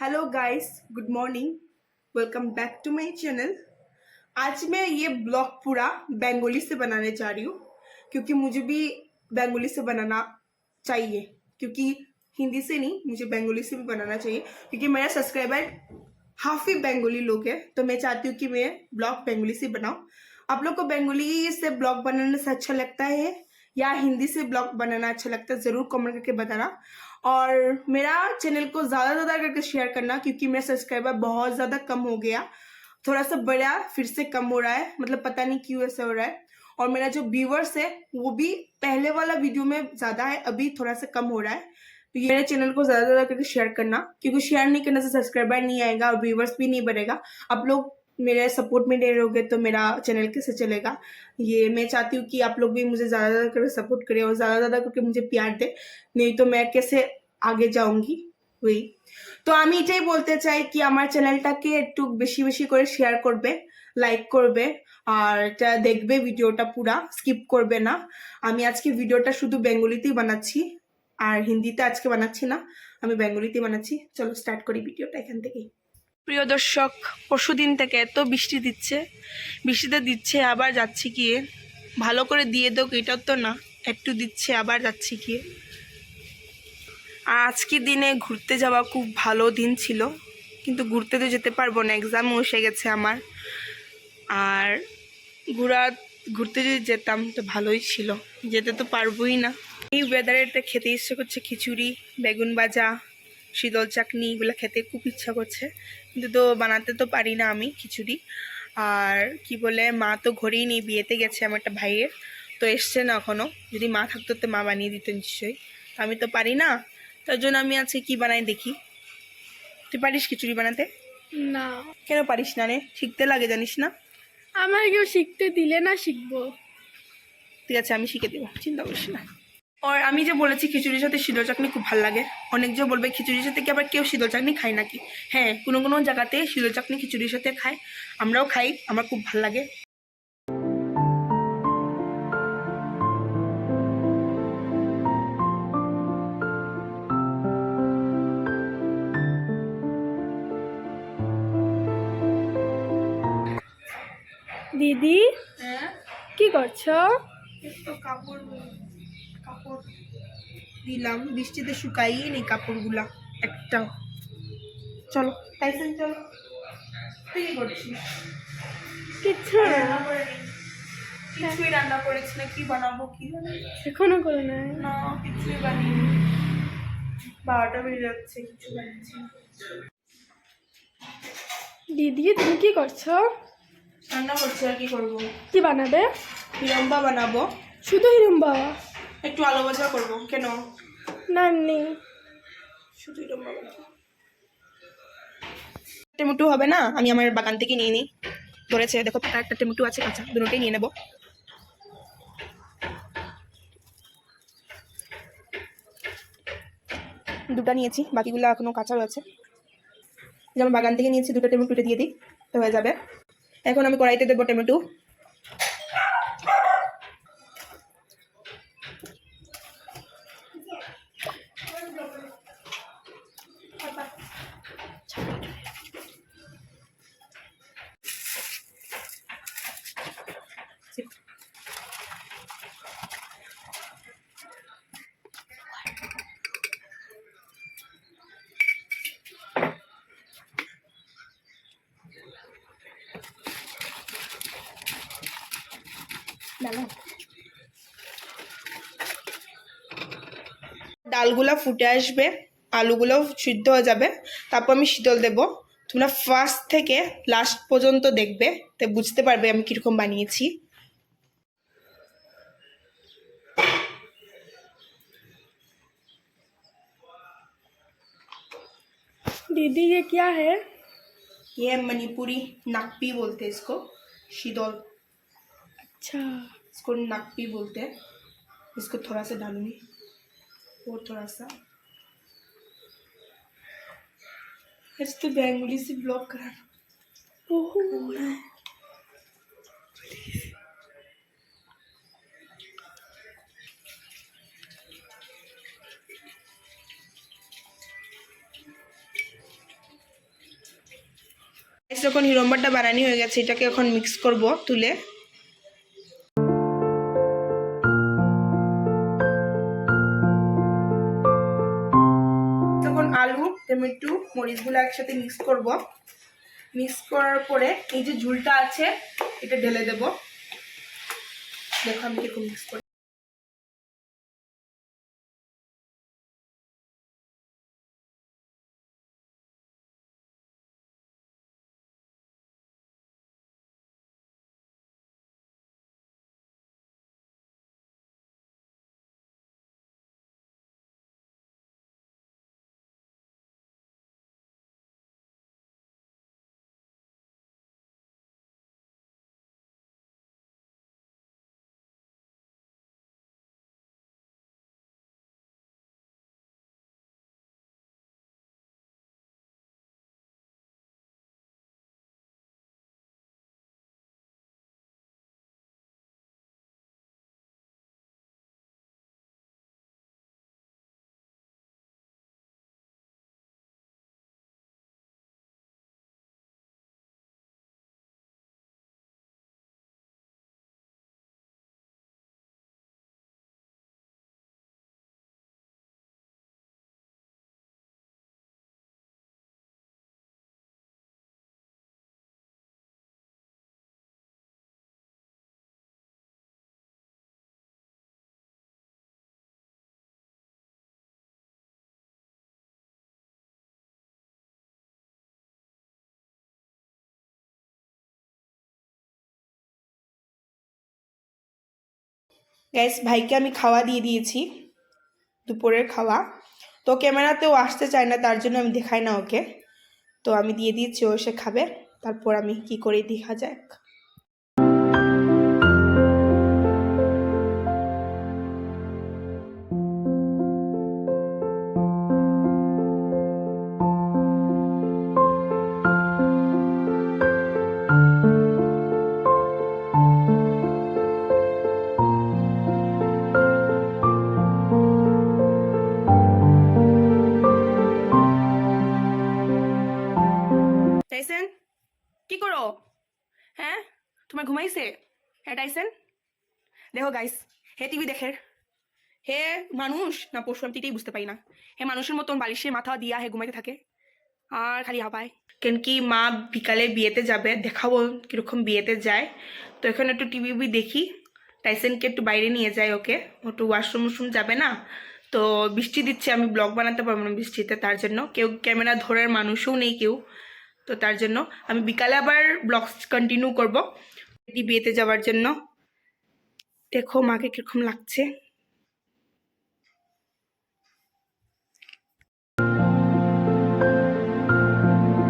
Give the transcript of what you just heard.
Hello guys, good morning. Welcome back to my channel. आज मैं ये ब्लॉग पूरा बंगाली से बनाने जा रही हूँ क्योंकि मुझे भी बंगाली से बनाना चाहिए। क्योंकि हिंदी से नहीं, मुझे बंगाली से भी बनाना चाहिए क्योंकि मेरा सब्सक्राइबर हाफ ही बंगाली लोग हैं। तो मैं चाहती हूँ कि मैं ब्लॉग बंगाली से बनाऊँ। आप लोग को बंगाली से ब्लॉग बनाने से अच्छा लगता है या हिंदी से ब्लॉग बनाना अच्छा लगता है, ज़रूर कमेंट करके बताना। और मेरा चैनल को ज़्यादा करके शेयर करना क्योंकि मेरा सब्सक्राइबर बहुत ज़्यादा कम हो गया, थोड़ा सा बढ़ा फिर से कम हो रहा है, मतलब पता नहीं क्यों ऐसा हो रहा है। और मेरा जो व्यूवर्स है वो भी पहले वाला वीडियो में ज़्यादा है, अभी थोड़ा सा कम हो रहा है। तो ये मेरे चैनल को ज़्यादा करके शेयर करना क्योंकि शेयर नहीं करने से सब्सक्राइबर नहीं आएगा और व्यूवर्स भी नहीं बढ़ेगा। आप लोग मेरे सपोर्ट में दे रहोगे तो मेरा चैनल कैसे चलेगा। ये मैं चाहती हूँ कि आप लोग भी मुझे ज़्यादा करके सपोर्ट करें और ज़्यादा करके मुझे प्यार दे, नहीं तो मैं कैसे आगे जाऊंगी। वही তো আমি এটাই বলতে চাই কি আমার চ্যানেলটাকে একটু বেশি বেশি করে শেয়ার করবে, লাইক করবে আর এটা দেখবে, ভিডিওটা পুরা স্কিপ করবে না। আমি আজকে ভিডিওটা শুধু বেঙ্গলিতেই বানাচ্ছি আর হিন্দিতে আজকে বানাচ্ছি না, আমি বেঙ্গলিতে বানাচ্ছি। চলো স্টার্ট করি ভিডিওটা এখান থেকেই। প্রিয় দর্শক, পরশুদিন থেকে এত বৃষ্টি দিচ্ছে, বৃষ্টিতে দিচ্ছে আবার যাচ্ছি গিয়ে, ভালো করে দিয়ে দাও এটাও তো না, একটু দিচ্ছে আবার যাচ্ছি গিয়ে। আর আজকের দিনে ঘুরতে যাওয়া খুব ভালো দিন ছিল, কিন্তু ঘুরতে তো যেতে পারবো না, এক্সামও এসে গেছে আমার। আর ঘুরতে যদি যেতাম তো ভালোই ছিল, যেতে তো পারবোই না। এই ওয়েদারেতে খেতে ইচ্ছে করছে খিচুড়ি, বেগুন ভাজা, শীতল চাটনি, এগুলো খেতে খুব ইচ্ছা করছে, কিন্তু তো বানাতে তো পারি না আমি খিচুড়ি। আর কি বলে, মা তো ঘরেই নেই, বিয়েতে গেছে আমার একটা ভাইয়ের, তো এসছে না এখনও। যদি মা থাকতো তো মা বানিয়ে দিত নিশ্চয়ই, তো আমি তো পারি না। তার জন্য আমি আজকে কি বানাই দেখি। তুই পারিস খিচুড়ি বানাতে? না, কেন পারিস না রে? শিখতে লাগে, জানিস না? আমার কেউ শিখতে দিলে না শিখবো। ঠিক আছে, আমি শিখে দেবো, চিন্তা করিস না। আর আমি যে বলেছি খিচুড়ির সাথে শীতল চাটনি খুব ভালো লাগে, অনেক যে বলবে খিচুড়ির সাথে কি আবার কেউ শীতল চাটনি খায় নাকি? হ্যাঁ, কোনো কোনো জায়গাতে শীতল চাটনি খিচুড়ির সাথে খায়, আমরাও খাই, আমার খুব ভালো লাগে। দিদি, হ্যাঁ, কি করছো? তো কাপড় কাপড় দিলাম, বৃষ্টিতে শুকাইয়ে নেই কাপড়গুলা একটাও। চলো টাইসন, চলো। তুই কি করছিস? কিচ্ছু না, রান্না করে নেই, কিছুই রান্না করেছি না, কি বানাবো কি জানি এখনো করে নাই। না, কিছুই বানিয়ে 12টা বেজে যাচ্ছে, কিছু বানাচ্ছি না। দিদি, তুমি কি করছো? রান্না করছি, আর কি করবো। কি বানাবে? লম্বা বানাবো, শুধু হিরুম্বা? একটু আলু ভাজা করবো। কেন? না, এমনি। শুধু লম্বা বানাবো। টমেটো হবে না, আমি আমার বাগান থেকে নিয়ে নিই, ধরেছে দেখো, একটা টমেটো আছে কাঁচা, দুটোই নিয়ে নেবো। দুটো নিয়েছি, বাকিগুলো এখনো কাঁচা রয়েছে। যেমন বাগান থেকে নিয়েছি, দুটো টমেটো দিয়ে দিই তো হয়ে যাবে। এখন আমি কড়াইতে দেবো টমেটো। ডালগুলা ফুটে আসবে, আলুগুলো সিদ্ধ হয়ে যাবে, তারপর আমি শীতল দেব। তোমরা ফার্স্ট থেকে লাস্ট পর্যন্ত দেখবে, তো বুঝতে পারবে আমি কিরকম বানিয়েছি। दीदी, ये क्या है? ये मणिपुरी नाकपी बोलते हैं इसको, शीतल, अच्छा, इसको नाकपी बोलते हैं। इसको थोड़ा सा डालूंगी और थोड़ा सा, आज तो बेंगोली से ब्लॉग करा। ओह, যখন হিরম্বারটা বানানি হয়ে গেছে এটাকে এখন মিক্স করব তুলে। তখন আলু টমেটো মরিচগুলো একসাথে মিক্স করব। মিক্স করার পরে এই যে ঝুলটা আছে এটা ঢেলে দেব। দেখো আমি কিরকম মিক্স করি। গ্যাস ভাইকে আমি খাওয়া দিয়ে দিয়েছি, দুপুরের খাওয়া। তো ক্যামেরাতেও আসতে চায় না, তার জন্য আমি দেখাই না ওকে। তো আমি দিয়ে দিয়েছি, ও সে খাবে, তারপর আমি কি করে দেখা যাক। টাইসন কি করো? হ্যাঁ তোমার ঘুমাইছে? হ্যাঁ টাইসন দেখো গাইস, হে টিভি দেখে, হে মানুষ না পশু আমি এটাই বুঝতে পারি না। হে মানুষের মতন বালিশে মাথা দিয়া হে ঘুমাইতে থাকে আর খালি হাঁপায়। কেন কি মা বিকালে বিয়েতে যাবে, দেখাবো কিরকম বিয়েতে যায়। তো এখন একটু টিভি দেখি, টাইসনকে একটু বাইরে নিয়ে যায়, ওকে একটু ওয়াশরুম যাবে না। তো বৃষ্টি দিচ্ছে, আমি ব্লগ বানাতে পারবো না বৃষ্টিতে, তার জন্য কেউ ক্যামেরা ধরার মানুষও নেই কেউ। তো তার জন্য আমি বিকালে আবার ব্লগ কন্টিনিউ করবো বিয়েতে যাওয়ার জন্য। দেখো মাকে কিরকম লাগছে।